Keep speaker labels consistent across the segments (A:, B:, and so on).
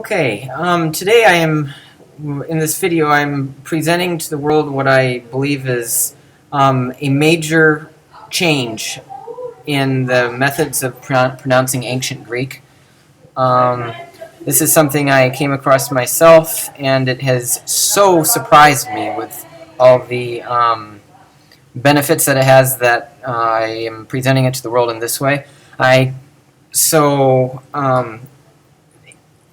A: Okay, today in this video, I'm presenting to the world what I believe is a major change in the methods of pronouncing ancient Greek. This is something I came across myself, and it has so surprised me with all the benefits that it has that I am presenting it to the world in this way.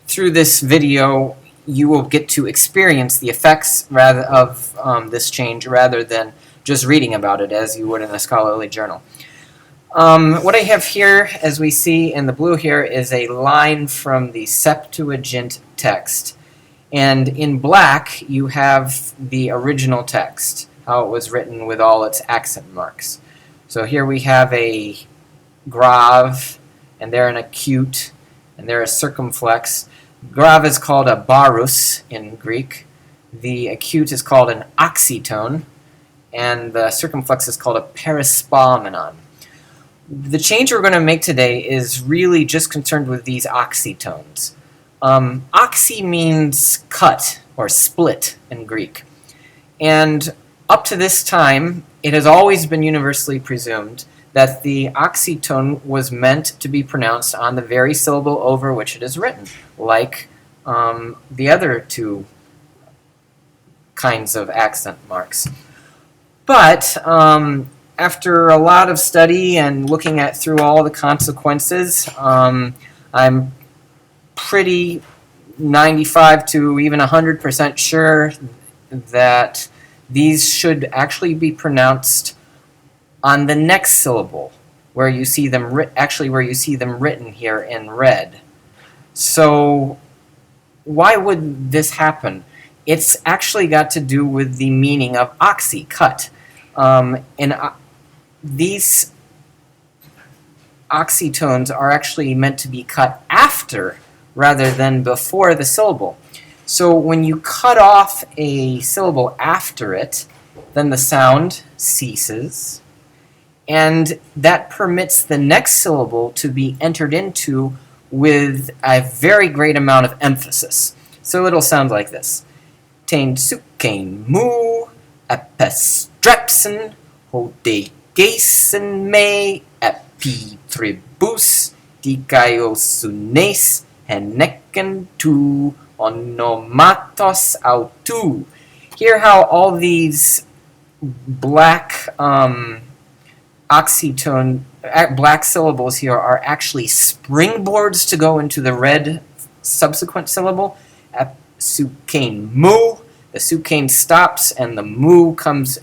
A: Through this video, you will get to experience the effects of this change rather than just reading about it as you would in a scholarly journal. What I have here, as we see in the blue here, is a line from the Septuagint text. And in black, you have the original text, how it was written with all its accent marks. So here we have a grave, and there an acute, and there a circumflex. Grave is called a barus in Greek. The acute is called an oxytone, and the circumflex is called a perispalmenon. The change we're going to make today is really just concerned with these oxytones. Oxy means cut or split in Greek. And up to this time, it has always been universally presumed that the oxytone was meant to be pronounced on the very syllable over which it is written, like the other two kinds of accent marks. But after a lot of study and looking through all the consequences, I'm pretty 95 to even 100% sure that these should actually be pronounced on the next syllable, where you see them written here in red. So why would this happen? It's actually got to do with the meaning of oxy, cut. These oxytones are actually meant to be cut after rather than before the syllable. So when you cut off a syllable after it, then the sound ceases, and that permits the next syllable to be entered into with a very great amount of emphasis. So it'll sound like this. Tain sukein mu epistrepsen hodegeisen me epitribus dikaiosunes heneken tu onomatos autu. Hear how all these black black syllables here are actually springboards to go into the red subsequent syllable. Sukein mu. The sukein stops, and the mu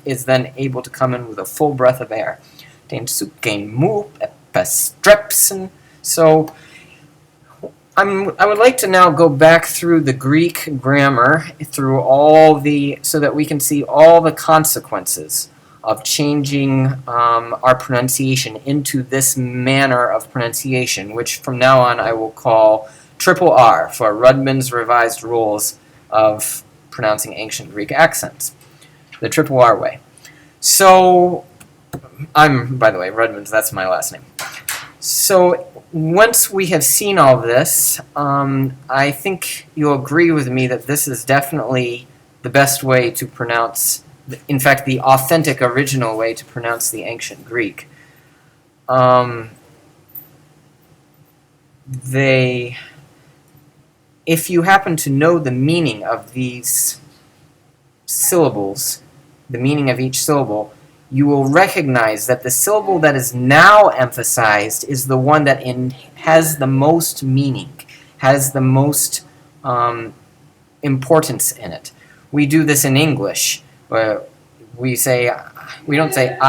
A: is then able to come in with a full breath of air. Sukein mu epistrepsen. So I would like to now go back through the Greek grammar so that we can see all the consequences of changing our pronunciation into this manner of pronunciation, which from now on I will call triple R for Rudman's Revised Rules of Pronouncing Ancient Greek Accents, the triple R way. So, by the way, Rudman's, that's my last name. So, once we have seen all this, I think you'll agree with me that this is definitely the best way to pronounce, in fact, the authentic original way to pronounce the ancient Greek. If you happen to know the meaning of these syllables, the meaning of each syllable, you will recognize that the syllable that is now emphasized is the one that has the most meaning, has the most importance in it. We do this in English. We don't say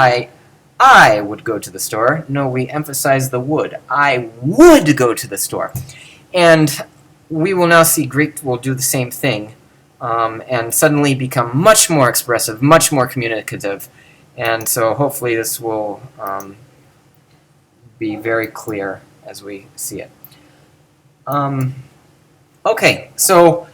A: I would go to the store. No, we emphasize the would. I would go to the store. And we will now see Greek will do the same thing and suddenly become much more expressive, much more communicative. And so hopefully this will be very clear as we see it. Okay, so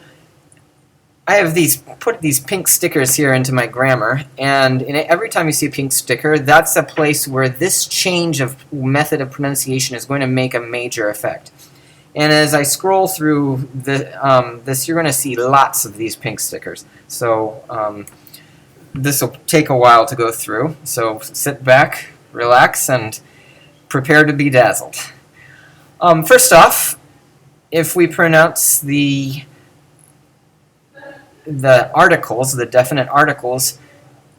A: I have put these pink stickers here into my grammar, and every time you see a pink sticker, that's a place where this change of method of pronunciation is going to make a major effect. And as I scroll through this, you're going to see lots of these pink stickers. So this will take a while to go through. So sit back, relax, and prepare to be dazzled. First off, if we pronounce the articles, the definite articles,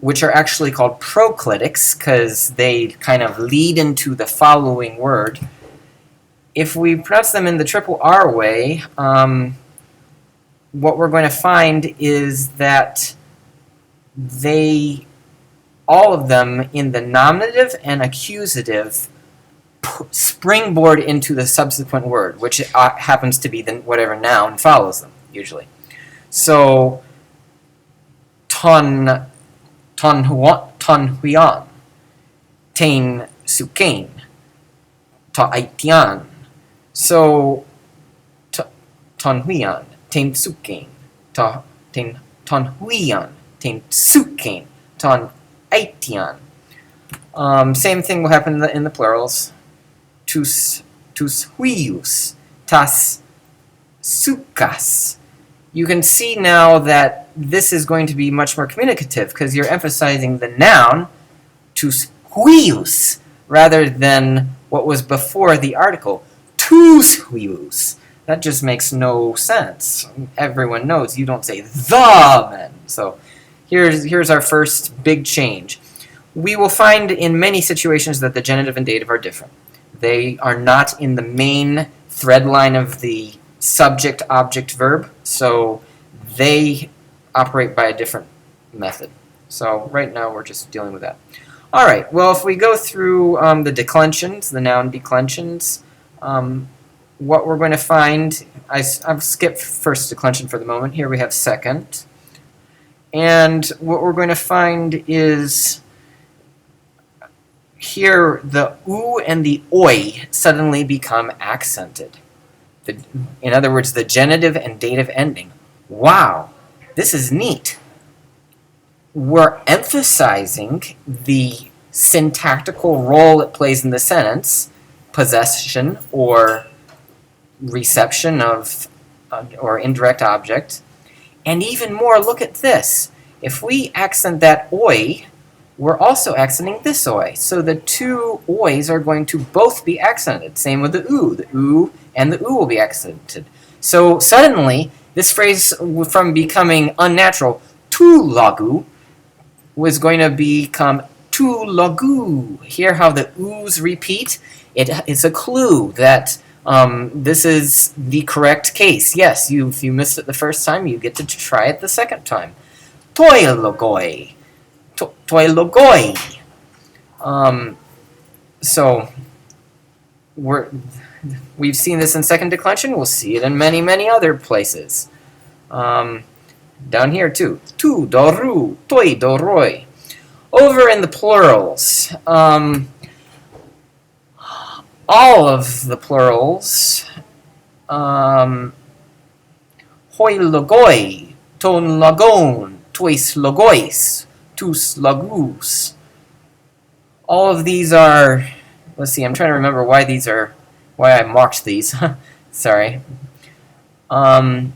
A: which are actually called proclitics because they kind of lead into the following word, if we pronounce them in the triple R way, what we're going to find is that all of them in the nominative and accusative springboard into the subsequent word, which happens to be whatever noun follows them, usually. So, ton huyan, tain sukain, ta aitian. So, ton huyan, tain sukain, ton huyan, tain sukain, ton aitian. Same thing will happen in the plurals. Tus huius, tas sukas. You can see now that this is going to be much more communicative because you're emphasizing the noun, tus huius, rather than what was before the article, tus huius. That just makes no sense. Everyone knows you don't say the men. So here's our first big change. We will find in many situations that the genitive and dative are different. They are not in the main thread line of the subject-object-verb, so they operate by a different method. So right now we're just dealing with that. All right, well, if we go through the declensions, the noun declensions, what we're going to find, I've skipped first declension for the moment. Here we have second. And what we're going to find is here the oo and the oi suddenly become accented. In other words, the genitive and dative ending. Wow, this is neat. We're emphasizing the syntactical role it plays in the sentence, possession or reception of or indirect object. And even more, look at this. If we accent that oi, we're also accenting this oi. So the two ois are going to both be accented. Same with the oo. The oo and the oo will be accented. So suddenly, this phrase from becoming unnatural, tu lagu, was going to become tu lagu. Hear how the oos repeat? It's a clue that this is the correct case. Yes, if you missed it the first time, you get to try it the second time. Toi logoi. Toi logoi. So we've seen this in second declension. We'll see it in many, many other places. Down here too. Tu doru, toi doroi. Over in the plurals, all of the plurals, hoi logoi, ton lagon, tois logois, tus lagus. All of these are, let's see, I'm trying to remember why I marked these. Sorry. Ton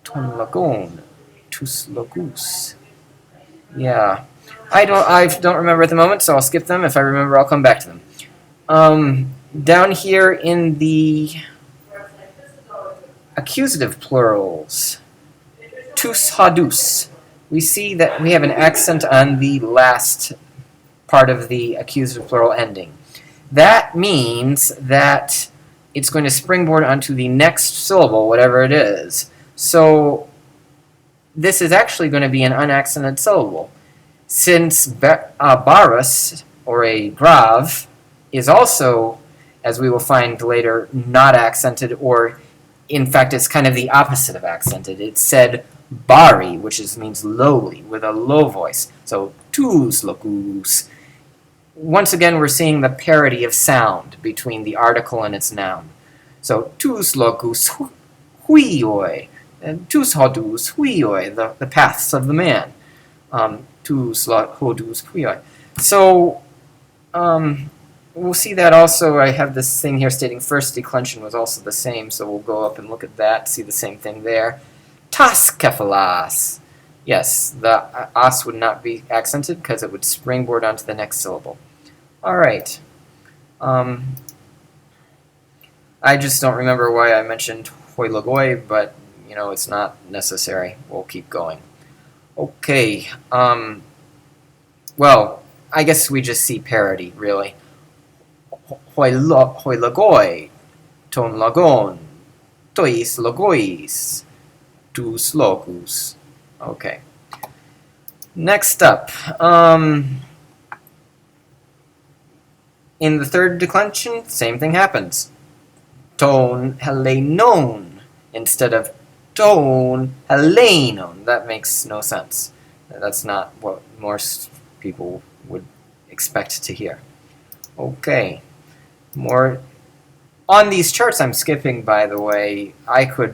A: lagon, tus lagus. Yeah. I don't remember at the moment, so I'll skip them. If I remember, I'll come back to them. Down here in the accusative plurals, tus hadus, we see that we have an accent on the last part of the accusative plural ending. That means that it's going to springboard onto the next syllable, whatever it is. So this is actually going to be an unaccented syllable. Since barus, or a grav, is also, as we will find later, not accented, or in fact it's kind of the opposite of accented. It's said bari, which means lowly, with a low voice. So tus locus. Once again, we're seeing the parity of sound between the article and its noun. So tus locus huioi, and tus hodus huioi, the paths of the man. So, we'll see that also. I have this thing here stating first declension was also the same, so we'll go up and look at that, see the same thing there. Tas kephalas. Yes, the as would not be accented because it would springboard onto the next syllable. All right. I just don't remember why I mentioned hoilagoi, but you know, it's not necessary. We'll keep going. Okay. Well, I guess we just see parody, really. Hoilagoi, ton lagon, tois logois, tus locus. Okay. Next up, in the third declension, same thing happens. Ton helenon instead of ton helenon. That makes no sense. That's not what most people would expect to hear. Okay. More on these charts I'm skipping, by the way. I could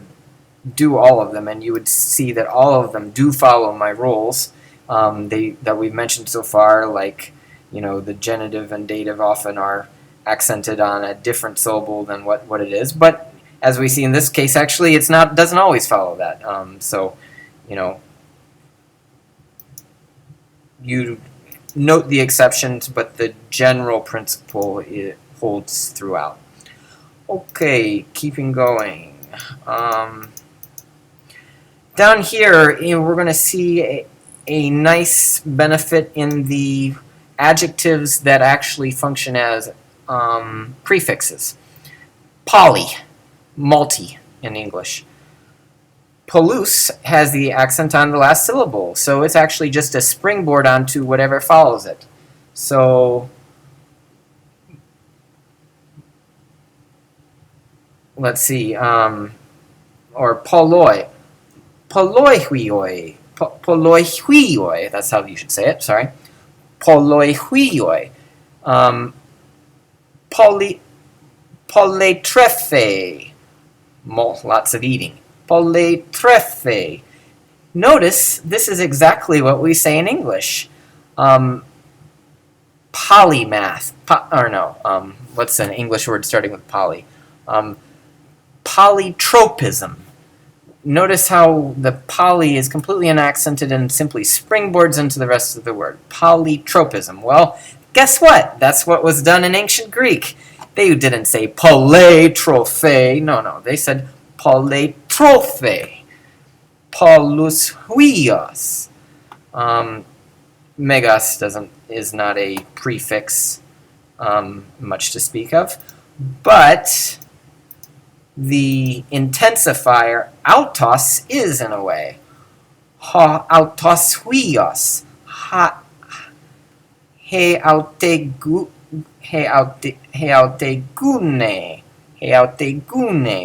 A: do all of them, and you would see that all of them do follow my rules that we've mentioned so far, like, you know, the genitive and dative often are accented on a different syllable than what it is, but as we see in this case, actually it's not, doesn't always follow that. So, you know, you note the exceptions, but the general principle it holds throughout. Okay, keeping going. Down here, you know, we're going to see a nice benefit in the adjectives that actually function as prefixes. Poly, multi in English. Polus has the accent on the last syllable, so it's actually just a springboard onto whatever follows it. So let's see, or poloi, poloihuioi, that's how you should say it, sorry. Poloihuioi. Poletrefe. Lots of eating. Poletrefe. Notice this is exactly what we say in English. Polymath. What's an English word starting with poly? Polytropism. Notice how the poly is completely unaccented and simply springboards into the rest of the word. Polytropism. Well, guess what? That's what was done in ancient Greek. They didn't say poletrophe. No. They said poletrophe. Polus huios. Megas is not a prefix much to speak of, but the intensifier autos is in a way. Ha autos huios. He autegune,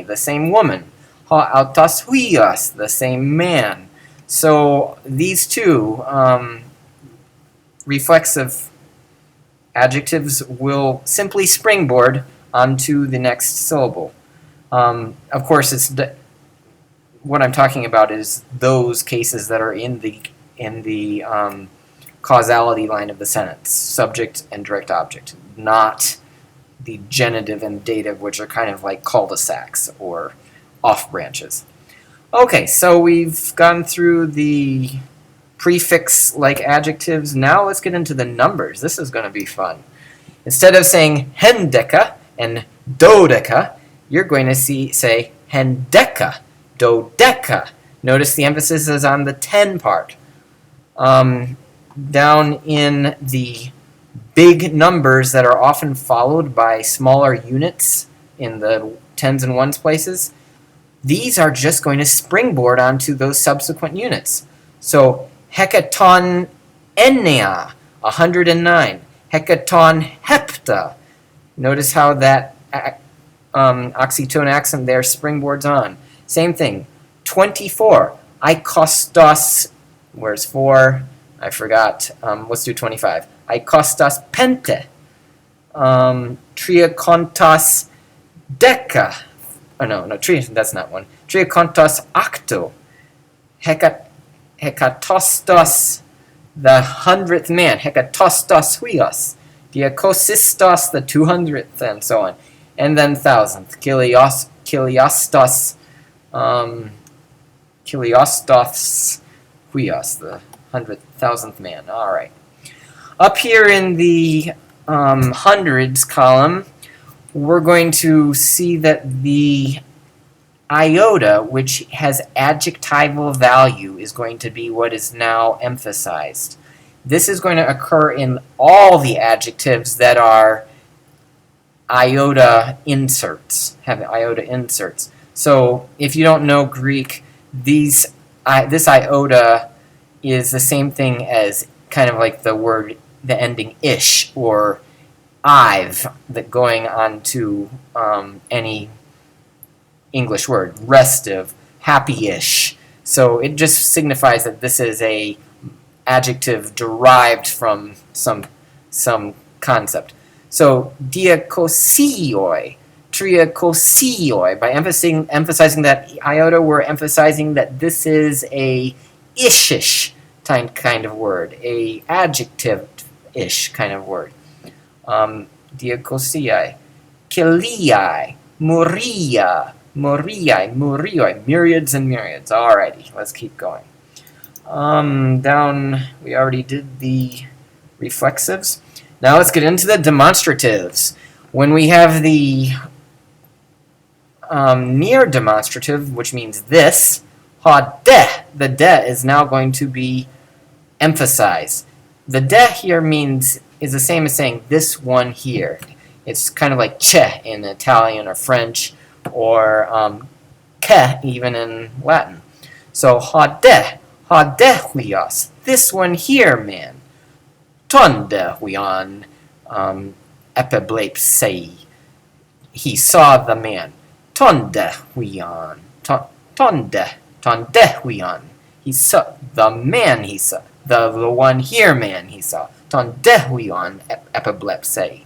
A: the same woman. Ha autos huios, the same man. So these two reflexive adjectives will simply springboard onto the next syllable. Of course, what I'm talking about is those cases that are in the causality line of the sentence, subject and direct object, not the genitive and dative, which are kind of like cul-de-sacs or off branches. Okay, so we've gone through the prefix-like adjectives. Now let's get into the numbers. This is going to be fun. Instead of saying hendeca and dodeca, you're going to say hendeca, dodeca. Notice the emphasis is on the 10 part. Down in the big numbers that are often followed by smaller units in the tens and ones places, these are just going to springboard onto those subsequent units. So hecaton ennea, 109. Hecaton hepta. Notice how that oxytone accent there springboards on. Same thing. 24. Ikostos. Where's 4? I forgot. Let's do 25. Ikostos pente. Triakontos deca. Oh, no, that's not one. Triakontos octo. Hekatostos, the 100th man. Hekatostos huios. Diakosistos, the 200th, and so on. And then 1000th. Kiliostos, Kiliostos huios, the 100,000th man. All right. Up here in the hundreds column, we're going to see that the iota, which has adjectival value, is going to be what is now emphasized. This is going to occur in all the adjectives that are iota inserts, have iota inserts. So if you don't know Greek, this iota is the same thing as kind of like the ending ish or I've, that going on to any English word, restive, happy-ish. So it just signifies that this is a adjective derived from some concept. So diakosioi, triakosioi. By emphasizing that iota, we're emphasizing that this is a ishish kind of word, a adjective-ish kind of word. Diakosiai, kiliai, muria, muriai, murioi, myriads and myriads. Alrighty, let's keep going. Down, we already did the reflexives. Now let's get into the demonstratives. When we have the near demonstrative, which means this, ha de, the de is now going to be emphasized. The de here is the same as saying this one here. It's kind of like che in Italian or French, or che even in Latin. So ha de huios, this one here, man. Tonde huion epiblepsei, he saw the man. Tonde huion, tonde huion, he saw the man, he saw the one here, man, he saw. Tonde huion epiblepsei.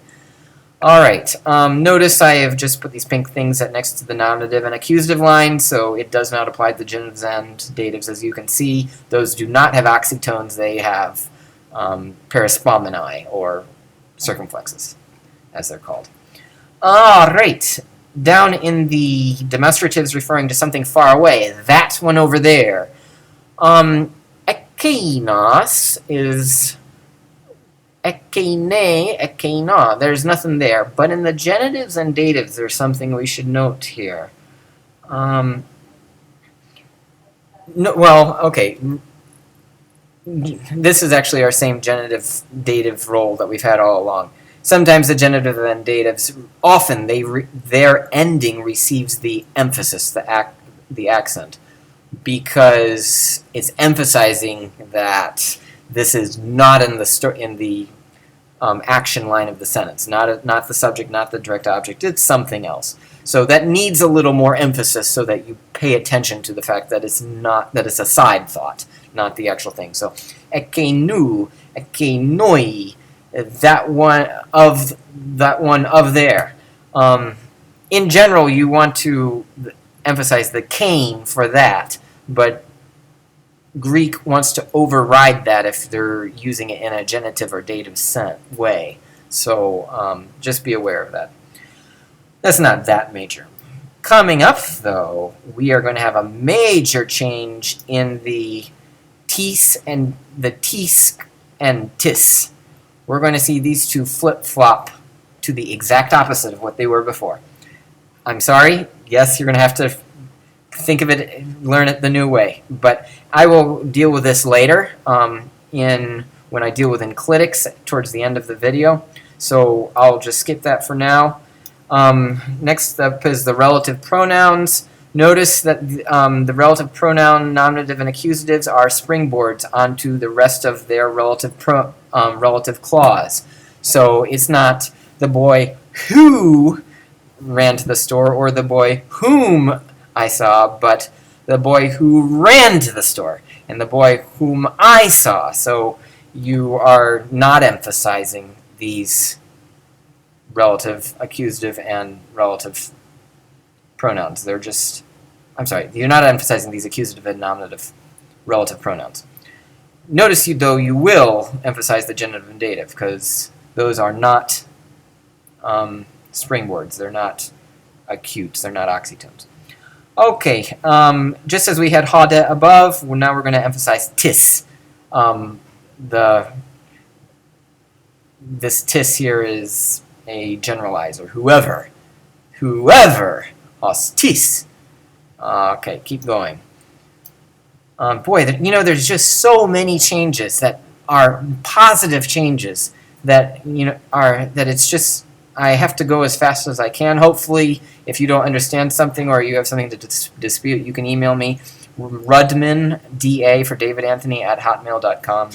A: Alright, notice I have just put these pink things next to the nominative and accusative line, so it does not apply to the genitives and datives. As you can see, those do not have oxytones, they have perispomeni, or circumflexes, as they're called. Alright, down in the demonstratives referring to something far away, that one over there. Ekeinos is a.k.a, a.k.a. There's nothing there. But in the genitives and datives, there's something we should note here. No, well, okay. This is actually our same genitive-dative role that we've had all along. Sometimes the genitive and datives, often their ending receives the emphasis, the accent, because it's emphasizing that this is not in the action line of the sentence, not the subject, not the direct object. It's something else. So that needs a little more emphasis so that you pay attention to the fact that it's a side thought, not the actual thing. So ekenu, ekenoi, that one of there. In general, you want to emphasize the came for that, but Greek wants to override that if they're using it in a genitive or dative way. So just be aware of that. That's not that major. Coming up, though, we are going to have a major change in the tis and tis. We're going to see these two flip-flop to the exact opposite of what they were before. I'm sorry. Yes, you're going to have to think of it, learn it the new way. But I will deal with this later when I deal with enclitics towards the end of the video. So I'll just skip that for now. Next up is the relative pronouns. Notice that the relative pronoun, nominative, and accusatives are springboards onto the rest of their relative clause. So it's not the boy who ran to the store or the boy whom I saw, but the boy who ran to the store and the boy whom I saw. So you are not emphasizing these relative, accusative, and relative pronouns. They're just, I'm sorry, you're not emphasizing these accusative and nominative relative pronouns. Notice, though, you will emphasize the genitive and dative, because those are not springboards. They're not acutes. They're not oxytones. Okay, just as we had hade above, now we're going to emphasize tis. This tis here is a generalizer. Whoever. Hostis. Okay, keep going. Boy, there's just so many changes that are positive changes that that it's just I have to go as fast as I can. Hopefully, if you don't understand something or you have something to dispute, you can email me, rudminda for David Anthony at hotmail.com.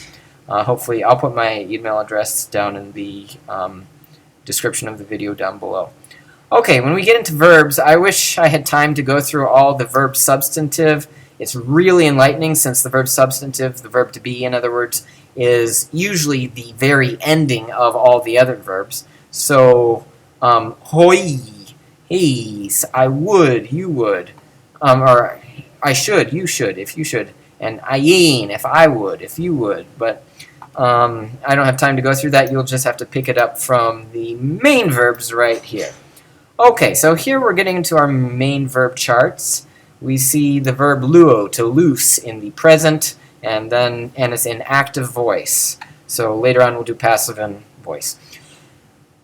A: Hopefully, I'll put my email address down in the description of the video down below. Okay, when we get into verbs, I wish I had time to go through all the verb substantive. It's really enlightening since the verb substantive, the verb to be, in other words, is usually the very ending of all the other verbs. So, hoi, he's, I would, you would, or I should, you should, if you should, and ayin, if I would, if you would, but I don't have time to go through that. You'll just have to pick it up from the main verbs right here. Okay, so here we're getting into our main verb charts. We see the verb luo, to loose, in the present, and it's in active voice. So later on we'll do passive and voice.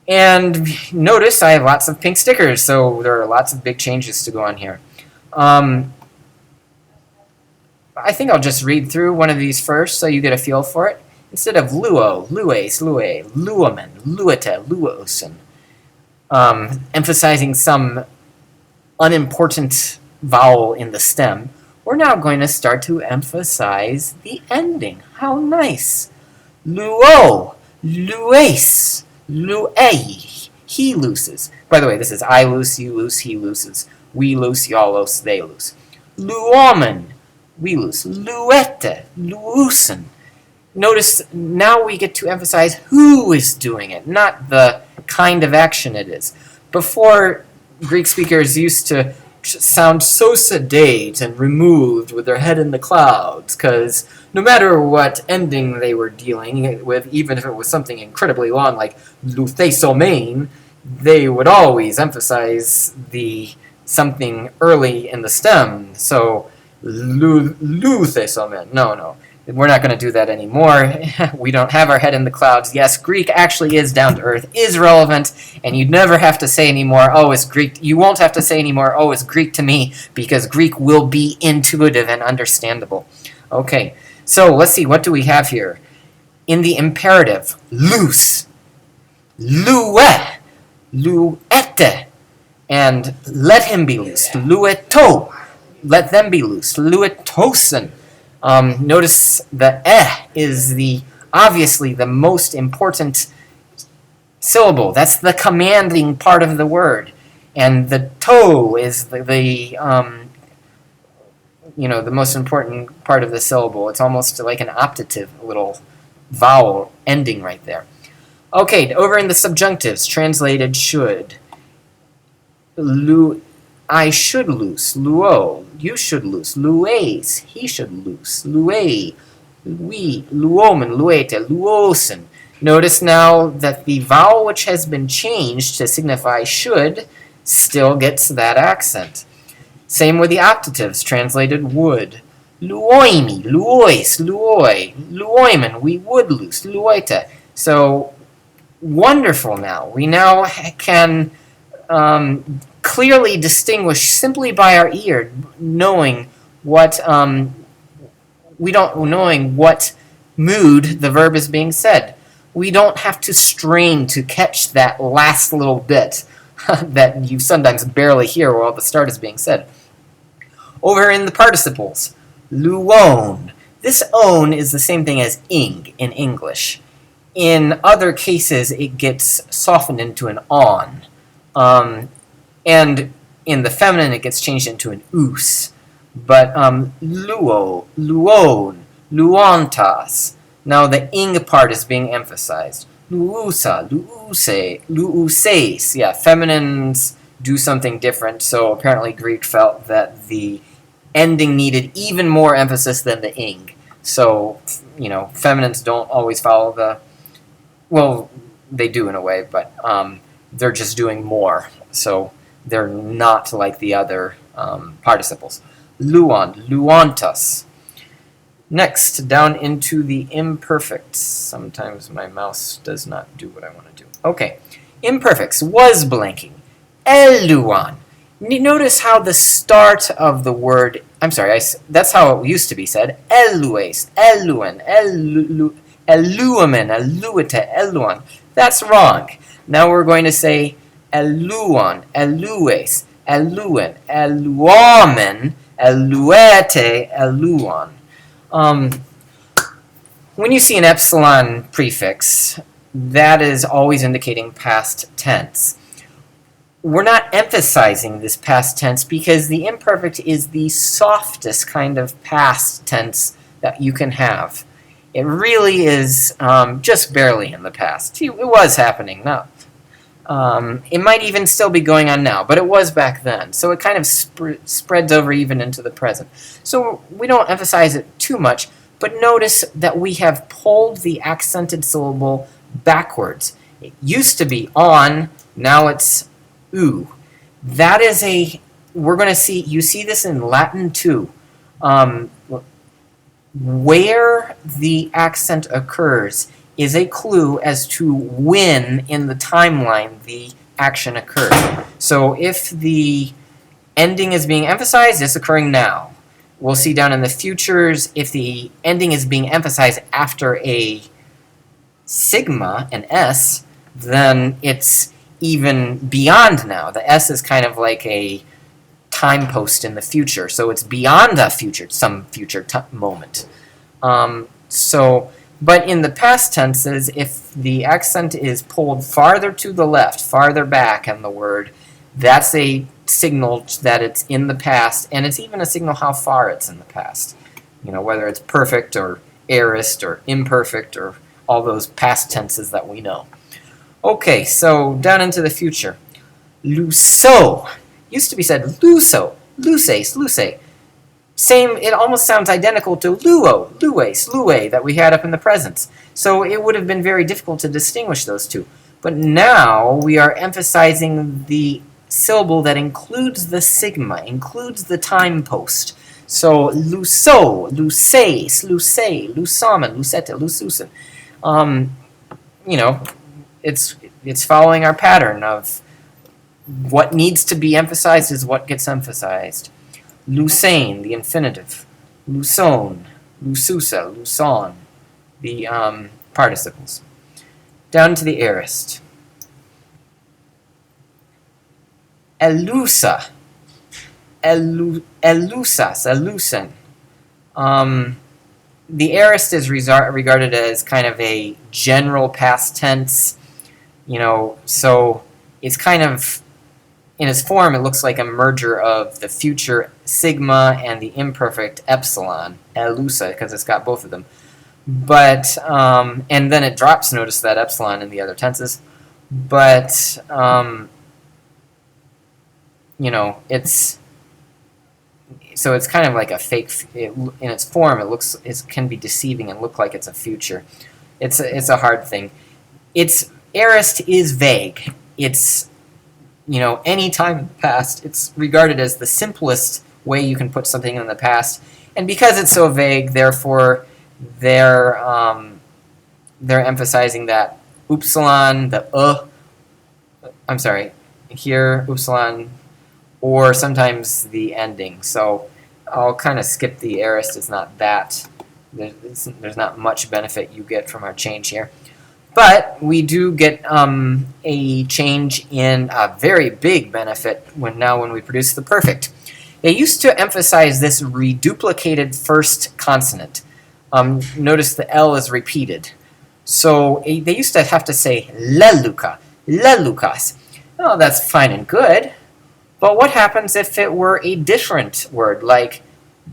A: And notice I have lots of pink stickers, so there are lots of big changes to go on here. I think I'll just read through one of these first so you get a feel for it. Instead of luo, lues, lue, luomen, luete, luosen, emphasizing some unimportant vowel in the stem, we're now going to start to emphasize the ending. How nice! Luo, lues, luei, he looses. By the way, this is I loose, you loose, he looses. We loose, y'all loose, they loose. Luomen, we loose. Luete, luusen. Notice now we get to emphasize who is doing it, not the kind of action it is. Before, Greek speakers used to sound so sedate and removed with their head in the clouds, because no matter what ending they were dealing with, even if it was something incredibly long like luthesomain, they would always emphasize the something early in the stem. So luthesomen. No. We're not going to do that anymore. We don't have our head in the clouds. Yes, Greek actually is down to earth, is relevant, and you'd never have to say anymore, oh, it's Greek. You won't have to say anymore, oh, it's Greek to me, because Greek will be intuitive and understandable. Okay, so let's see, what do we have here? In the imperative, loose, lue, luete, and let him be loose, lueto, let them be loose, luetosen. Notice the is obviously the most important syllable. That's the commanding part of the word, and the to is the most important part of the syllable. It's almost like an optative little vowel ending right there. Okay, over in the subjunctives, translated should. I should loose, luo, you should loose, lues, he should loose, luei, lui, luomen, luete, luosen. Notice now that the vowel which has been changed to signify should still gets that accent. Same with the optatives, translated would. Luoimi, luois, luoi, luoimen, we would loose, luoite. So, wonderful now. We now can clearly distinguish simply by our ear, knowing what mood the verb is being said. We don't have to strain to catch that last little bit that you sometimes barely hear while the start is being said. Over in the participles, luon. This own is the same thing as ing in English. In other cases, it gets softened into an on. And in the feminine, it gets changed into an us. But luo, luon, luontas. Now the ing part is being emphasized. Luusa, luuse, luuses. Yeah, feminines do something different, so apparently Greek felt that the ending needed even more emphasis than the ing. So, feminines don't always follow the... Well, they do in a way, but they're just doing more. So they're not like the other participles. Luon, luontas. Next, down into the imperfects. Sometimes my mouse does not do what I want to do. Okay, imperfects. Was blanking. Eluon. Notice how the start of the word, I'm sorry, that's how it used to be said. Elues, eluen, eluamen, eluita, eluon. That's wrong. Now we're going to say eluon, elues, eluen, eluamen, eluete, eluon. When you see an epsilon prefix, that is always indicating past tense. We're not emphasizing this past tense because the imperfect is the softest kind of past tense that you can have. It really is just barely in the past. It was happening now. It might even still be going on now, but it was back then. So it kind of spreads over even into the present. So we don't emphasize it too much, but notice that we have pulled the accented syllable backwards. It used to be on, now it's oo. That is we're going to see, you see this in Latin too. Where the accent occurs is a clue as to when in the timeline the action occurred. So if the ending is being emphasized, it's occurring now. We'll see down in the futures, if the ending is being emphasized after a sigma, an S, then it's even beyond now. The S is kind of like a time post in the future, so it's beyond the future, some future moment. But in the past tenses, if the accent is pulled farther to the left, farther back in the word, that's a signal that it's in the past, and it's even a signal how far it's in the past. You know, whether it's perfect or aorist or imperfect or all those past tenses that we know. Okay, so down into the future. Luso. Used to be said luso, luces, luce. Same, it almost sounds identical to luo, lues, lue that we had up in the presents. So it would have been very difficult to distinguish those two. But now we are emphasizing the syllable that includes the sigma, includes the time post. So luso, luces, luce, lusamen, lucete, lususen. You know, it's following our pattern of what needs to be emphasized is what gets emphasized. Lusane, the infinitive. Luson, lususa, luson, the participles. Down to the aorist. Elusa, elusas, elusen. The aorist is regarded as kind of a general past tense, you know, so it's kind of, in its form, it looks like a merger of the future sigma and the imperfect epsilon, elusa, because it's got both of them. But, and then it drops, notice that epsilon in the other tenses. But, you know, so it's kind of like a fake, in its form, it can be deceiving and look like it's a future. It's a hard thing. Aorist is vague. It's, you know, any time in the past, it's regarded as the simplest way you can put something in the past. And because it's so vague, therefore, they're emphasizing that upsilon, I'm sorry, here, upsilon, or sometimes the ending. So I'll kind of skip the aorist. It's not that. There's not much benefit you get from our change here. But we do get a change in a very big benefit when we produce the perfect. They used to emphasize this reduplicated first consonant. Notice the L is repeated. So they used to have to say leluca, lelucas. Oh, that's fine and good. But what happens if it were a different word, like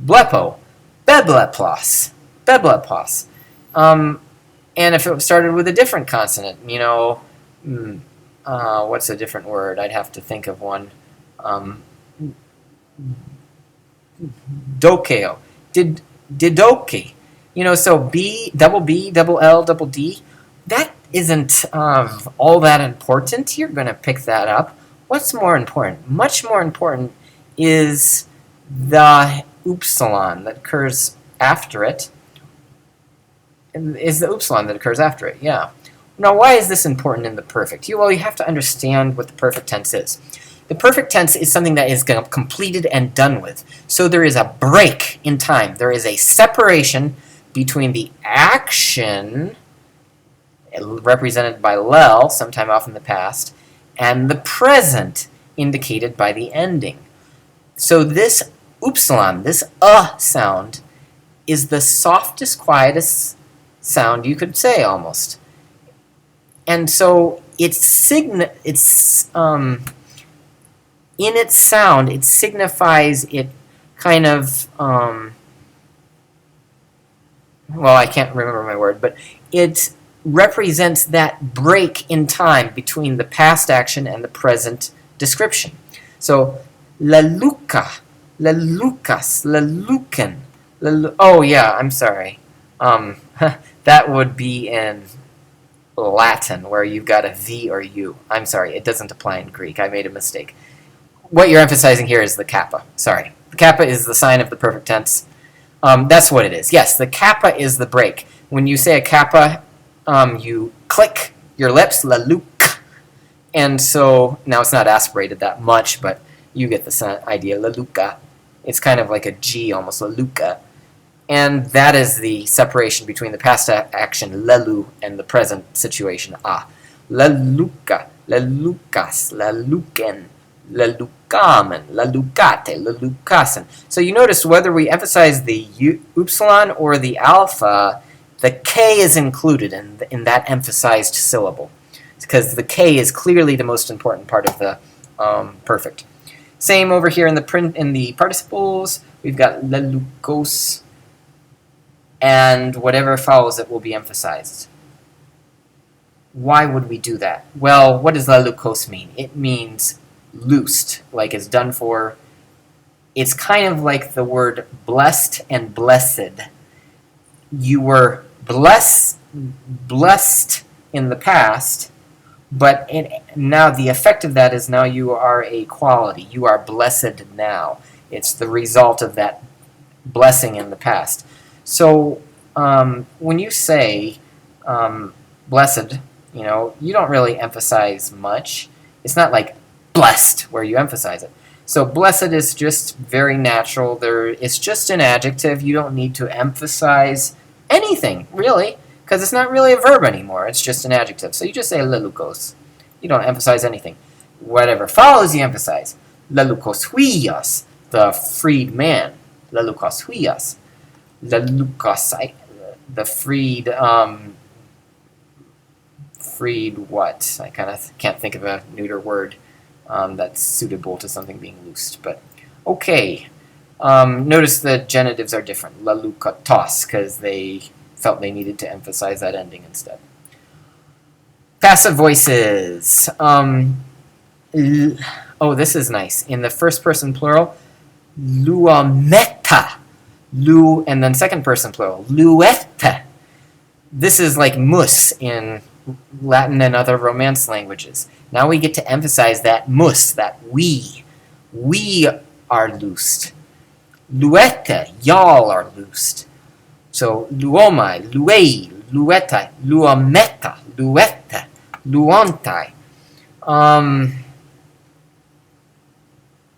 A: blepo, bebleplos, beblepos? And if it started with a different consonant, you know, what's a different word? I'd have to think of one. Dokeo, didoki. You know, so B, double L, double D, that isn't all that important. You're going to pick that up. What's more important? Much more important is the upsilon that occurs after it. Yeah. Now, why is this important in the perfect? Well, you have to understand what the perfect tense is. The perfect tense is something that is completed and done with. So there is a break in time. There is a separation between the action, represented by lel, sometime off in the past, and the present, indicated by the ending. So this upsilon, this sound, is the softest, quietest sound you could say, almost. And so in its sound, it signifies it kind of, well, I can't remember my word, but it represents that break in time between the past action and the present description. So, la luca, la lucas, la lucan, oh yeah, I'm sorry. That would be in Latin, where you've got a V or U. I'm sorry, it doesn't apply in Greek. I made a mistake. What you're emphasizing here is the kappa. Sorry. The kappa is the sign of the perfect tense. That's what it is. Yes, the kappa is the break. When you say a kappa, you click your lips, la luc. And so, now it's not aspirated that much, but you get the idea, la luca. It's kind of like a G, almost, la luca. And that is the separation between the past action, lelu, and the present situation, a. La luca, la lucas, la luquen, la lucamen, la lucate, la lucasen. So you notice whether we emphasize the upsilon or the alpha, the K is included in that emphasized syllable, because the K is clearly the most important part of the perfect. Same over here in the participles. We've got la lucos, and whatever follows it will be emphasized. Why would we do that? Well, what does la lucos mean? It means loosed, like it's done for. It's kind of like the word blessed and blessed. You were blessed in the past, but now the effect of that is now you are a quality. You are blessed now. It's the result of that blessing in the past. So when you say blessed, you don't really emphasize much. It's not like blessed where you emphasize it. So blessed is just very natural. It's just an adjective. You don't need to emphasize anything, really, because it's not really a verb anymore. It's just an adjective. So you just say lelucos. You don't emphasize anything. Whatever follows, you emphasize. Lelucos huios, the freed man. Lelucos huios. Lelucos, the freed, freed what? I kind of can't think of a neuter word that's suitable to something being loosed, but okay. Notice the genitives are different. Lelucatos, because they felt they needed to emphasize that ending instead. Passive voices. Oh, this is nice. In the first person plural, luameta. Lu, and then second person plural, luette. This is like mus in Latin and other Romance languages. Now we get to emphasize that mus, that we. We are loosed. Luette, y'all are loosed. So luomai, luei, luetai, luometa, luette, luontai.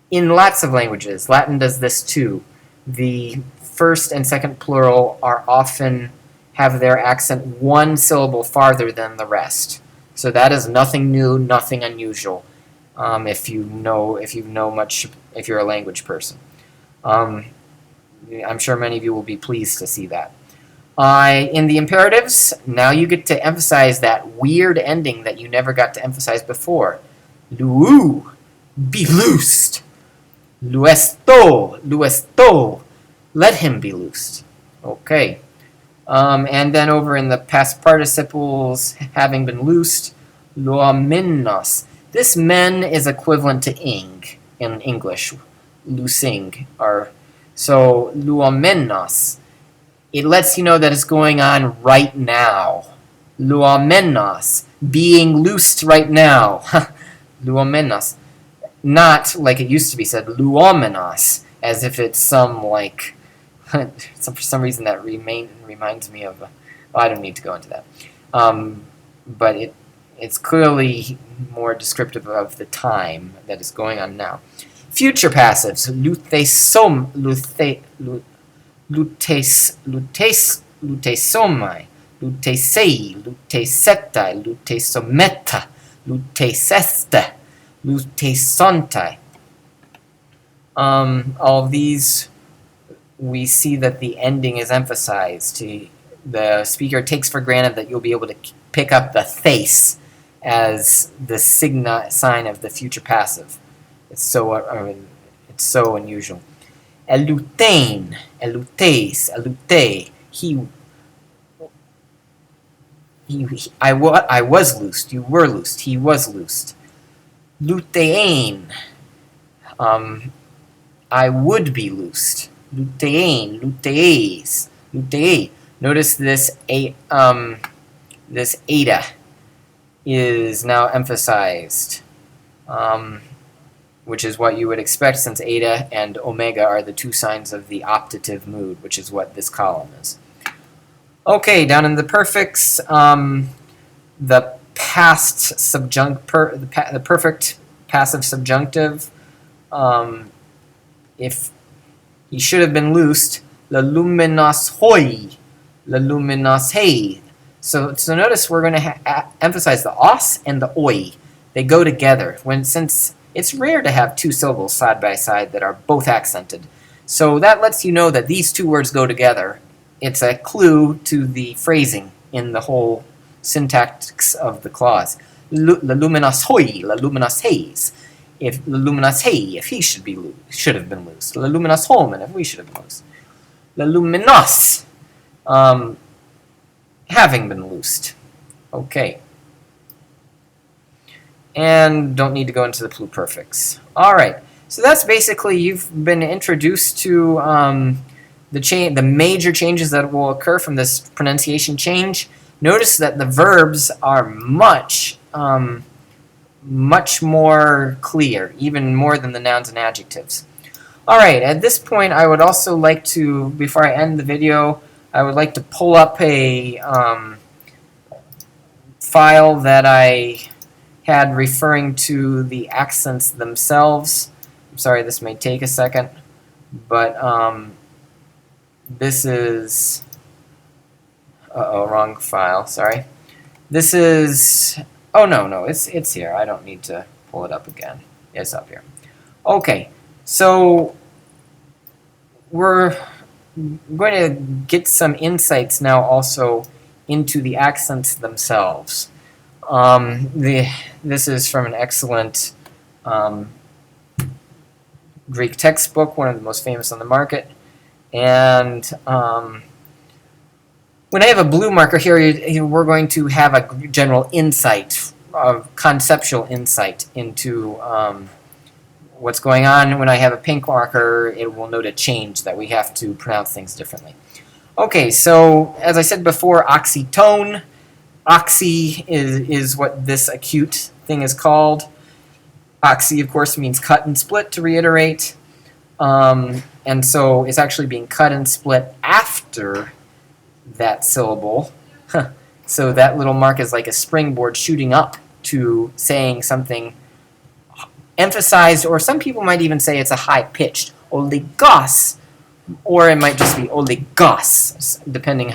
A: In lots of languages, Latin does this too. The first and second plural are often have their accent one syllable farther than the rest. So that is nothing new, nothing unusual. If you're a language person. I'm sure many of you will be pleased to see that. In the imperatives, now you get to emphasize that weird ending that you never got to emphasize before. Luu, be loosed. Luesto, luesto, let him be loosed. Okay. And then over in the past participles, having been loosed, luominnos. This men is equivalent to ing in English, loosing. So luominnos, it lets you know that it's going on right now. luomenos, being loosed right now. Luomenos. Not like it used to be said, luomenos, as if it's some, like, for some reason that reminds me of, well, I don't need to go into that. But it's clearly more descriptive of the time that is going on now. Future passives, lutesomai, lutesei, lutesetai, lutesometa, luteseste, lutesontai. All of these, we see that the ending is emphasized. The speaker takes for granted that you'll be able to pick up the theis as the sign of the future passive. It's so unusual. Elutain, eluteis, elutei. I was loosed. You were loosed. He was loosed. Lutein. I would be loosed. Lutein, luteis, lutei. Notice this this eta is now emphasized, which is what you would expect, since eta and omega are the two signs of the optative mood, which is what this column is. Okay, down in the perfects, the past the perfect passive subjunctive. If he should have been loosed, la luminos hoi, la luminos hei. So notice we're going to emphasize the os and the oi. They go together. Since it's rare to have two syllables side by side that are both accented. So that lets you know that these two words go together. It's a clue to the phrasing in the whole syntax of the clause. La luminos hoi, la luminos heis. If la luminos hei, if he should have been loose. La luminos homen, if we should have been loose. La luminos, having been loosed. Okay. And don't need to go into the pluperfects. All right. So that's basically, you've been introduced to the major changes that will occur from this pronunciation change. Notice that the verbs are much more clear, even more than the nouns and adjectives. All right, at this point, I would also like to, before I end the video, I would like to pull up a file that I had referring to the accents themselves. I'm sorry, this may take a second, but this is, wrong file, sorry. This is, oh no, it's here. I don't need to pull it up again. It's up here. Okay, so we're going to get some insights now also into the accents themselves. This is from an excellent Greek textbook, one of the most famous on the market. And when I have a blue marker here, we're going to have a general insight, conceptual insight into what's going on. When I have a pink marker, it will note a change that we have to pronounce things differently. Okay, so as I said before, oxytone. Oxy is what this acute thing is called. Oxy, of course, means cut and split, to reiterate. And so it's actually being cut and split after that syllable. So that little mark is like a springboard shooting up to saying something emphasized, or some people might even say it's a high-pitched oligos, or it might just be oligos, depending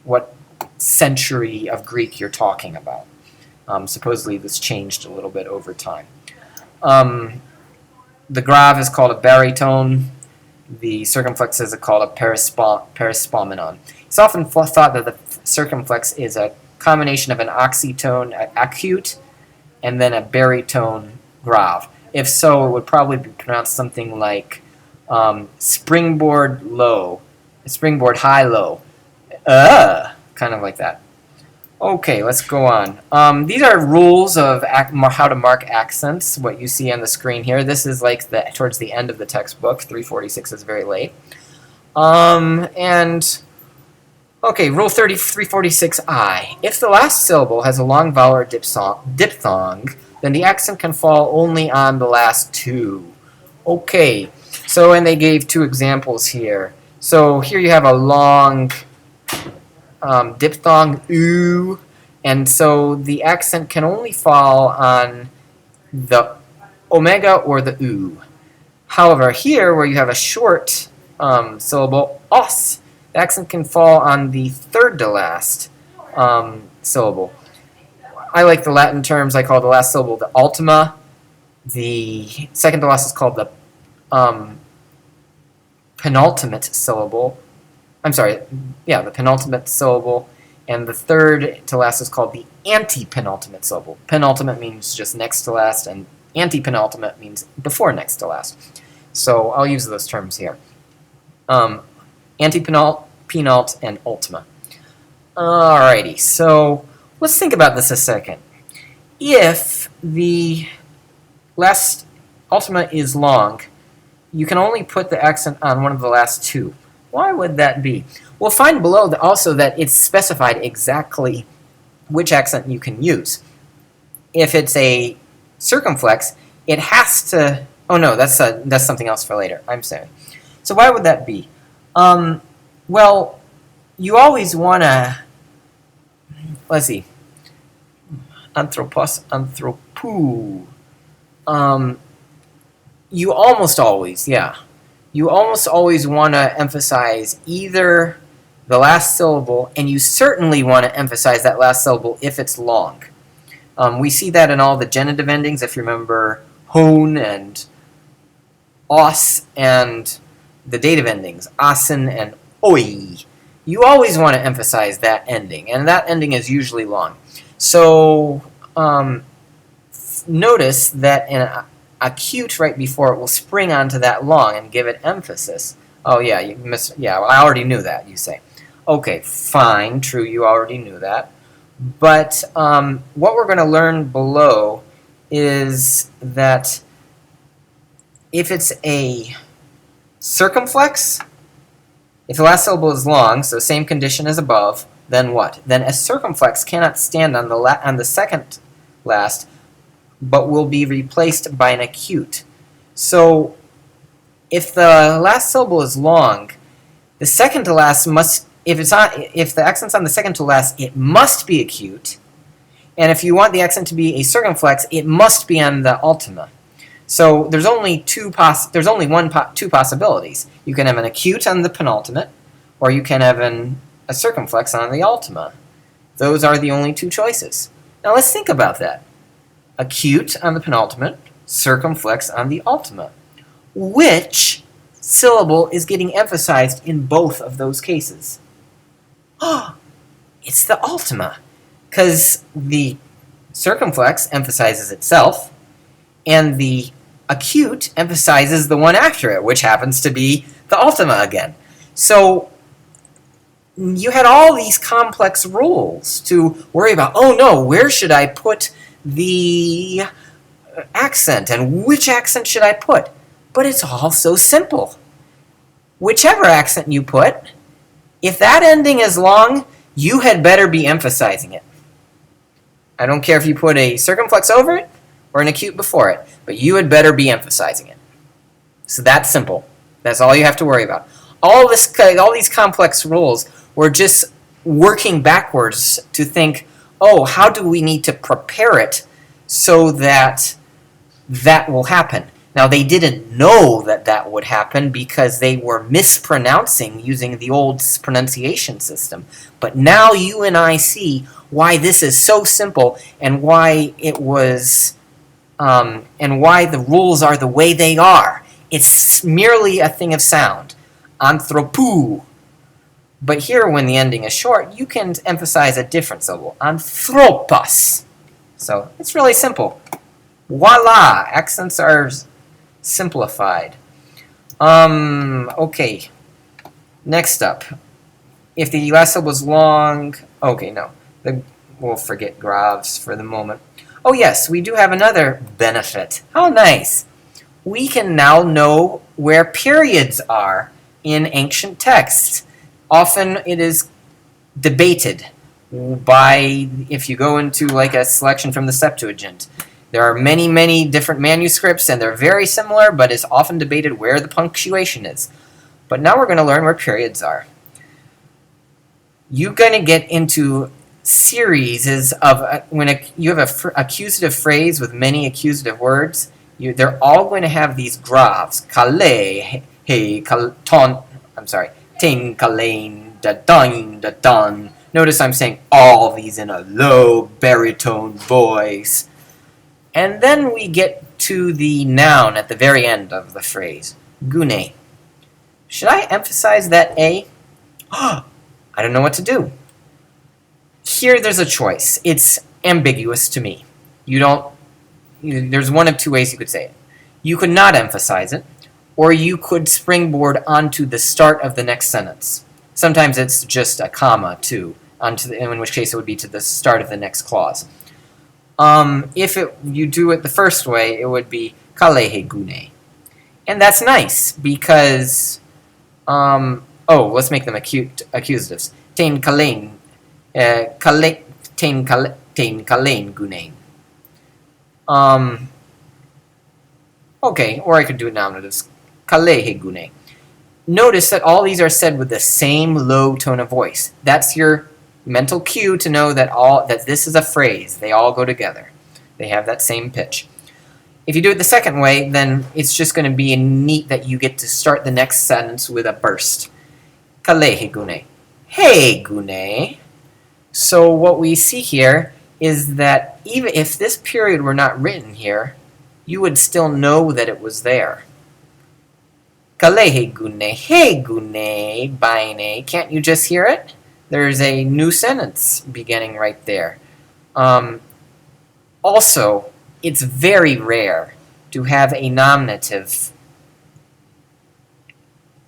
A: what century of Greek you're talking about. Supposedly this changed a little bit over time. The grave is called a baritone. The circumflex is called a perispomenon. It's often thought that the circumflex is a combination of an oxytone, acute, and then a baritone grave. If so, it would probably be pronounced something like springboard low, springboard high low, kind of like that. Okay, let's go on. These are rules of how to mark accents, what you see on the screen here. This is like towards the end of the textbook. 346 is very late. And Okay, rule 346I. If the last syllable has a long vowel or diphthong, then the accent can fall only on the last two. Okay, so and they gave two examples here. So here you have a long diphthong, oo, and so the accent can only fall on the omega or the oo. However, here where you have a short syllable, os, the accent can fall on the third to last syllable. I like the Latin terms. I call the last syllable the ultima. The second to last is called the penultimate syllable. I'm sorry, yeah, the penultimate syllable. And the third to last is called the antepenultimate syllable. Penultimate means just next to last, and antepenultimate means before next to last. So I'll use those terms here. Antepenult, penult, and ultima. Alrighty, so let's think about this a second. If the last ultima is long, you can only put the accent on one of the last two. Why would that be? We'll find below also that it's specified exactly which accent you can use. If it's a circumflex, it has to... Oh no, that's something else for later. I'm sorry. So why would that be? Well, you always want to... Let's see. Anthropos, anthropou. You almost always, yeah. You almost always want to emphasize either the last syllable, and you certainly want to emphasize that last syllable if it's long. We see that in all the genitive endings, if you remember hone and os, and the dative endings, asen and oi. You always want to emphasize that ending, and that ending is usually long. So notice that in acute right before it will spring onto that long and give it emphasis. Oh yeah, you missed. Yeah, well, I already knew that, you say. Okay, fine, true, you already knew that. But what we're going to learn below is that if it's a circumflex, if the last syllable is long, so same condition as above, then what? Then a circumflex cannot stand on the second last, but will be replaced by an acute. So if the last syllable is long, the second to last must, if the accent's on the second to last, it must be acute. And if you want the accent to be a circumflex, it must be on the ultima. So there's only two possibilities. You can have an acute on the penultimate, or you can have a circumflex on the ultima. Those are the only two choices. Now let's think about that. Acute on the penultimate, circumflex on the ultima. Which syllable is getting emphasized in both of those cases? Oh, it's the ultima, because the circumflex emphasizes itself, and the acute emphasizes the one after it, which happens to be the ultima again. So you had all these complex rules to worry about. Oh no, where should I put the accent, and which accent should I put? But it's all so simple. Whichever accent you put, if that ending is long, you had better be emphasizing it. I don't care if you put a circumflex over it or an acute before it, but you had better be emphasizing it. So that's simple. That's all you have to worry about. All these complex rules, we're just working backwards to think, oh, how do we need to prepare it so that that will happen? Now, they didn't know that that would happen because they were mispronouncing using the old pronunciation system. But now you and I see why this is so simple and why it was, and why the rules are the way they are. It's merely a thing of sound. Anthropou. But here, when the ending is short, you can emphasize a different syllable. Anthropos. So it's really simple. Voila! Accents are simplified. Okay. Next up. If the last syllable is long... Okay, no. We'll forget graves for the moment. Oh yes, we do have another benefit. How nice. We can now know where periods are in ancient texts. Often it is debated by, if you go into like a selection from the Septuagint. There are many, many different manuscripts, and they're very similar, but it's often debated where the punctuation is. But now we're going to learn where periods are. You're going to get into series of, when you have an accusative phrase with many accusative words, they're all going to have these graves. Kale, hey, ton, I'm sorry, ting, kalein, da dun, da dun. Notice I'm saying all these in a low baritone voice. And then we get to the noun at the very end of the phrase, gune. Should I emphasize that A? I don't know what to do. Here there's a choice. It's ambiguous to me. There's one of two ways you could say it. You could not emphasize it, or you could springboard onto the start of the next sentence. Sometimes it's just a comma, too, in which case it would be to the start of the next clause. If you do it the first way, it would be kalehe gune. And that's nice, because, let's make them accusatives. Tein kalein, tein kalein gune. Okay, or I could do nominatives. Kalehe gune. Notice that all these are said with the same low tone of voice. That's your mental cue to know that this is a phrase. They all go together. They have that same pitch. If you do it the second way, then it's just going to be neat that you get to start the next sentence with a burst. Kalehe gune. Hey gune. So what we see here is that even if this period were not written here, you would still know that it was there. Kalehe gune. Hey gune. Baine. Can't you just hear it? There's a new sentence beginning right there. Also, it's very rare to have a nominative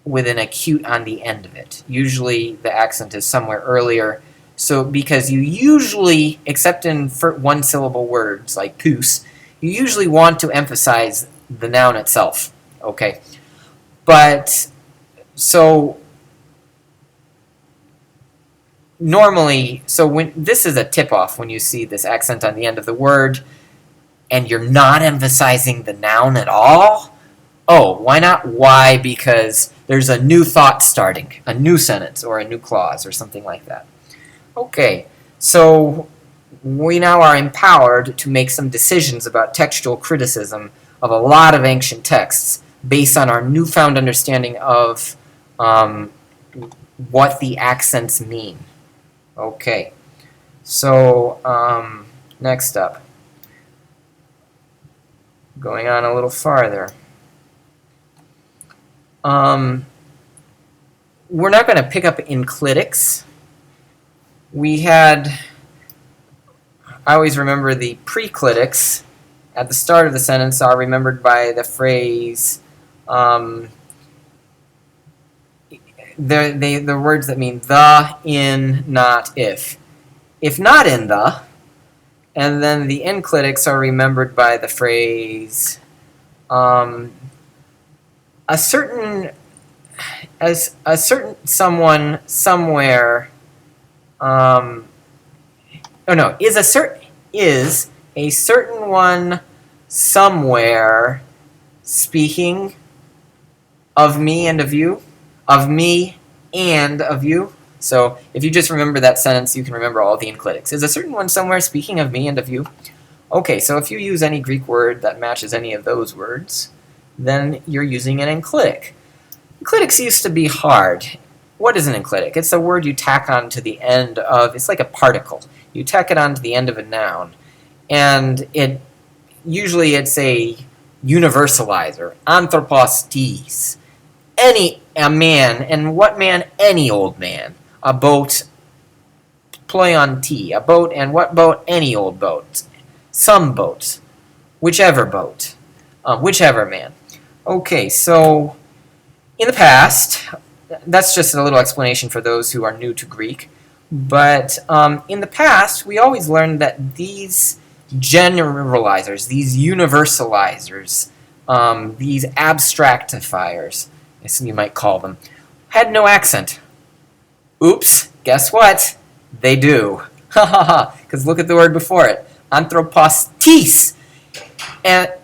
A: with an acute on the end of it. Usually the accent is somewhere earlier. So because you usually, except in one syllable words like pus, you usually want to emphasize the noun itself. Okay. But so normally, when this is a tip-off when you see this accent on the end of the word and you're not emphasizing the noun at all. Oh, why not? Why? Because there's a new thought starting, a new sentence or a new clause or something like that. Okay, so we now are empowered to make some decisions about textual criticism of a lot of ancient texts based on our newfound understanding of what the accents mean. Okay, so next up, going on a little farther. We're not going to pick up enclitics. I always remember the preclitics at the start of the sentence are remembered by the phrase, the words that mean the, in, not, if. If not in the, and then the enclitics are remembered by the phrase, a certain someone somewhere, is a certain one somewhere speaking of me and of you, of me and of you. So if you just remember that sentence, you can remember all the enclitics. Is a certain one somewhere speaking of me and of you? Okay, so if you use any Greek word that matches any of those words, then you're using an enclitic. Enclitics used to be hard. What is an enclitic? It's a word you tack on to the end of, it's like a particle. You tack it on to the end of a noun. And usually it's a universalizer, anthropos tis. A man, and what man? Any old man. A boat, play on T. A boat, and what boat? Any old boat. Some boat. Whichever boat. Whichever man. Okay, so in the past, that's just a little explanation for those who are new to Greek, but in the past, we always learned that these generalizers, these universalizers, these abstractifiers, as you might call them, had no accent. Oops, Guess what? They do. Ha ha ha. Because look at the word before it. Anthropos tis.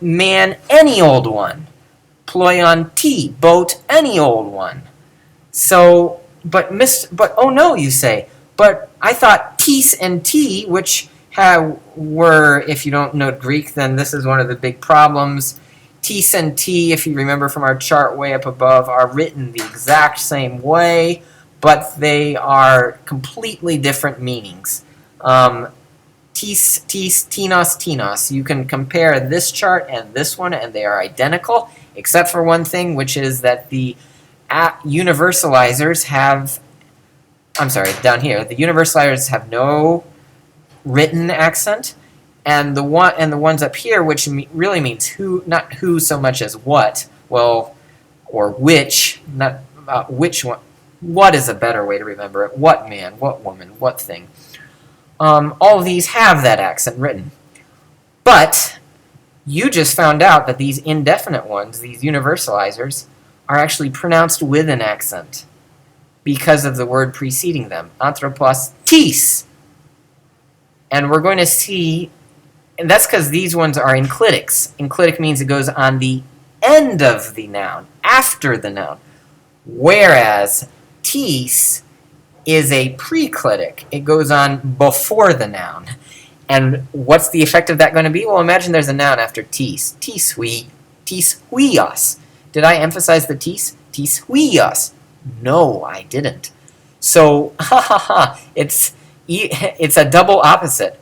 A: Man, any old one. Ploion ti. Boat, any old one. So, but oh no, you say. But I thought tis and ti, which were, if you don't know Greek, then this is one of the big problems. Tis and ti, if you remember from our chart way up above, are written the exact same way, but they are completely different meanings. Tis, tinos, tinos. You can compare this chart and this one, and they are identical, except for one thing, which is that the universalizers have, I'm sorry, down here, the universalizers have no written accent, and the ones up here, which really means who, not who so much as what, well, or which, not which one. What is a better way to remember it? What man, what woman, what thing. All of these have that accent written. But you just found out that these indefinite ones, these universalizers, are actually pronounced with an accent because of the word preceding them. Anthropos tis. And we're going to see, and that's because these ones are enclitics. Enclitic means it goes on the end of the noun, after the noun. Whereas tis is a preclitic. It goes on before the noun. And what's the effect of that going to be? Well, imagine there's a noun after tis. Tis huios. Did I emphasize the tis? Tis huios. No, I didn't. So, ha ha ha, it's a double opposite.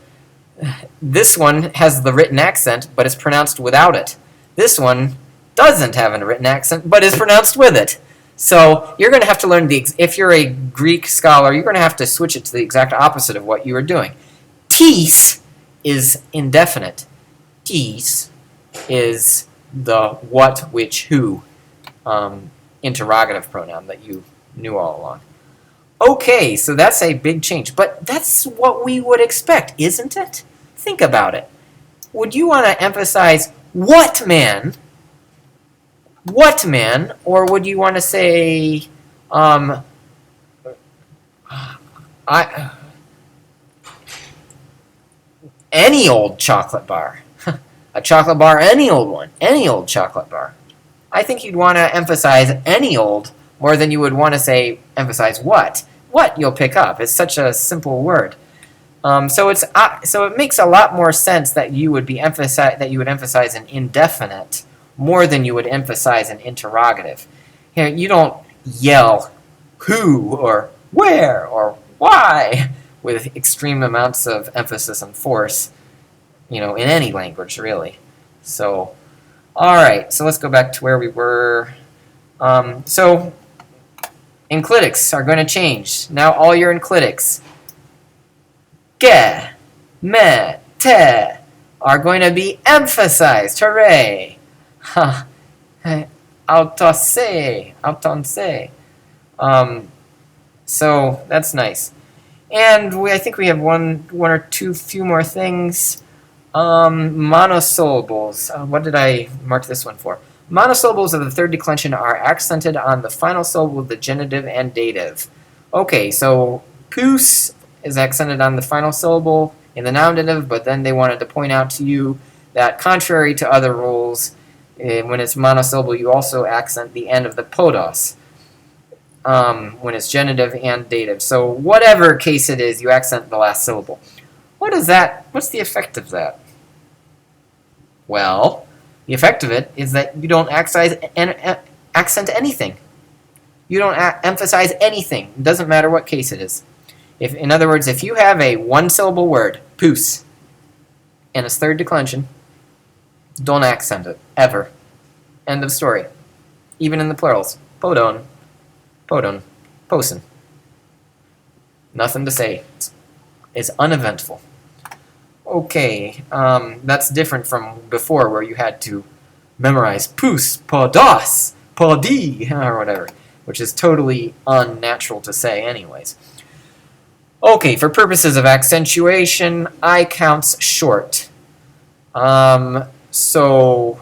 A: This one has the written accent, but is pronounced without it. This one doesn't have a written accent, but is pronounced with it. So you're going to have to learn if you're a Greek scholar, you're going to have to switch it to the exact opposite of what you were doing. Tis is indefinite. Tis is the what, which, who interrogative pronoun that you knew all along. Okay, so that's a big change, but that's what we would expect, isn't it? Think about it. Would you want to emphasize what man? What man? Or would you want to say any old chocolate bar? A chocolate bar, any old one. Any old chocolate bar. I think you'd want to emphasize any old more than you would want to emphasize what. What you'll pick up. It's such a simple word. So it makes a lot more sense that you would emphasize an indefinite more than you would emphasize an interrogative. Here, you don't yell who or where or why with extreme amounts of emphasis and force, in any language, really. So, all right, so let's go back to where we were. So, enclitics are going to change. Now all your enclitics, ge, me, te, are going to be emphasized. Hooray! Ha, autonse. So that's nice. And I think we have one or few more things. Monosyllables. What did I mark this one for? Monosyllables of the third declension are accented on the final syllable of the genitive and dative. Okay, so pous is accented on the final syllable in the nominative, but then they wanted to point out to you that contrary to other rules, when it's monosyllable, you also accent the end of the podos when it's genitive and dative. So whatever case it is, you accent the last syllable. What's the effect of that? Well, the effect of it is that you don't accent anything. You don't emphasize anything. It doesn't matter what case it is. In other words, if you have a one-syllable word, pous, and its third declension, don't accent it, ever. End of story. Even in the plurals. Podon, podon, posen. Nothing to say. It's uneventful. Okay, that's different from before where you had to memorize pous, podos, podi, or whatever, which is totally unnatural to say anyways. Okay, for purposes of accentuation, I counts short. So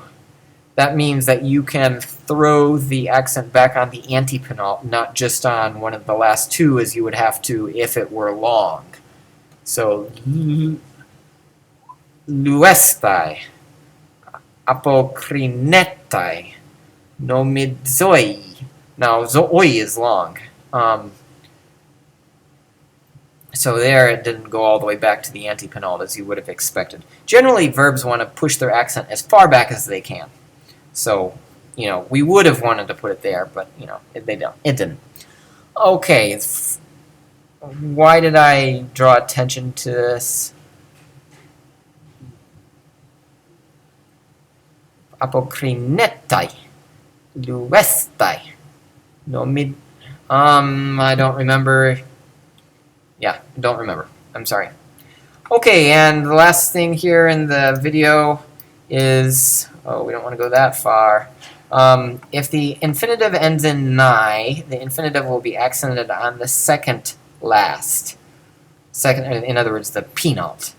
A: that means that you can throw the accent back on the antepenult, not just on one of the last two as you would have to if it were long. So, luestai, apokrinetai, nomidzoi. Now, zooi is long. So there it didn't go all the way back to the antepenult as you would have expected. Generally, verbs want to push their accent as far back as they can. So, we would have wanted to put it there, but, they don't. It didn't. Okay, why did I draw attention to this? Apokrinetai, luestai, nomid. I don't remember. Yeah, don't remember. I'm sorry. Okay, and the last thing here in the video is, we don't want to go that far. If the infinitive ends in "nai," the infinitive will be accented on the second last. In other words, the penult,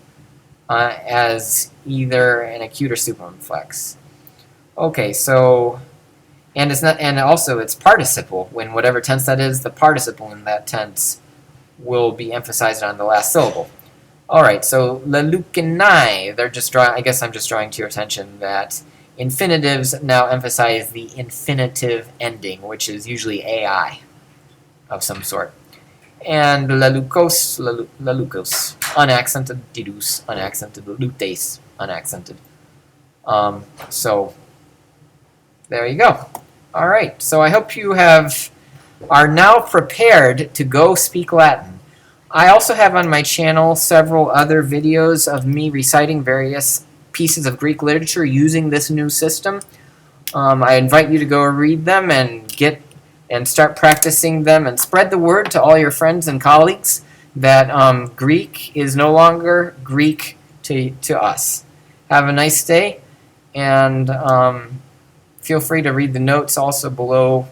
A: as either an acute or superinflex. Okay, so, and also it's participle. When whatever tense that is, the participle in that tense will be emphasized on the last syllable. Alright, so lalukinai, I guess I'm just drawing to your attention that infinitives now emphasize the infinitive ending, which is usually ai of some sort. And lalukos, lalukos, unaccented, didus, unaccented, lutes, unaccented. So, there you go. Alright, so I hope you are now prepared to go speak Latin. I also have on my channel several other videos of me reciting various pieces of Greek literature using this new system. I invite you to go read them and start practicing them and spread the word to all your friends and colleagues that Greek is no longer Greek to us. Have a nice day, and feel free to read the notes also below